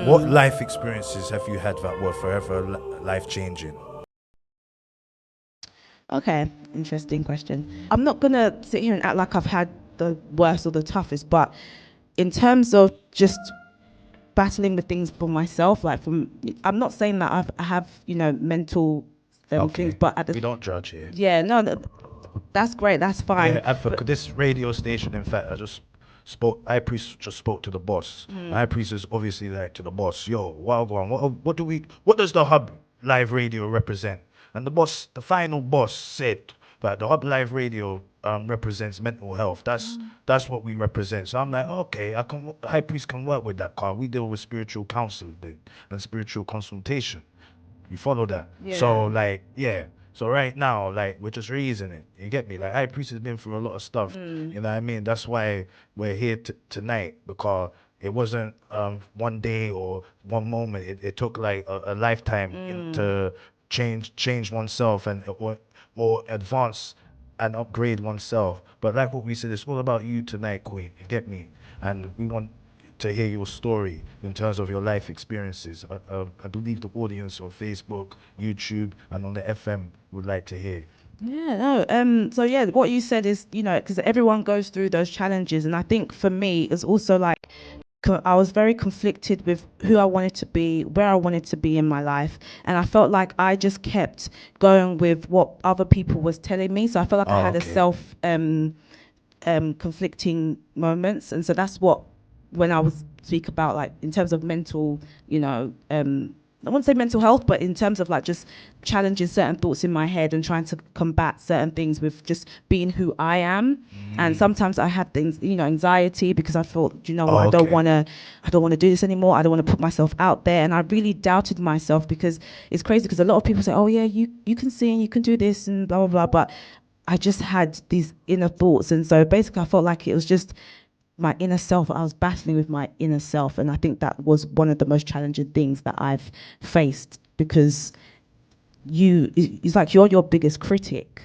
What life experiences have you had that were forever life changing? Okay, interesting question. I'm not gonna sit here and act like I've had the worst or the toughest, but in terms of just battling with things for myself, like I'm not saying that I have, mental things, Okay, but at the we don't judge here. yeah, no, that's great, that's fine. Yeah, But this radio station, in fact, I just spoke. High priest just spoke to the boss. High priest is obviously like to the boss. Yo, wow, go on. What does the Hub Live Radio represent? And the boss, the final boss, said that the Hub Live Radio represents mental health. That's what we represent. So I'm like, okay, High priest can work with that card. We deal with spiritual counseling and spiritual consultation. You follow that? So yeah, like, yeah. So right now, like, we're just reasoning. You get me? Like, High Priest has been through a lot of stuff. You know what I mean? That's why we're here tonight, because it wasn't one day or one moment. It took like a lifetime to change oneself and or advance and upgrade oneself. But like what we said, it's all about you tonight, Queen. You get me? And we want to hear your story in terms of your life experiences. I believe the audience on Facebook, YouTube, and on the FM would like to hear. yeah, no. So yeah, what you said is, because everyone goes through those challenges, and I think for me, it's also like I was very conflicted with who I wanted to be, where I wanted to be in my life, and I felt like I just kept going with what other people was telling me. So I felt like I Oh, had a okay. self conflicting moments, and so that's what when I was speak about like in terms of mental, I wouldn't say mental health, but in terms of like just challenging certain thoughts in my head and trying to combat certain things with just being who I am. And sometimes I had things, anxiety because I thought, what, Oh, okay. I don't want to do this anymore. I don't want to put myself out there. And I really doubted myself because it's crazy because a lot of people say, oh yeah, you can sing, you can do this and blah, blah, blah. But I just had these inner thoughts. And so basically I felt like it was just my inner self. I was battling with my inner self. And I think that was one of the most challenging things that I've faced because it's like you're your biggest critic.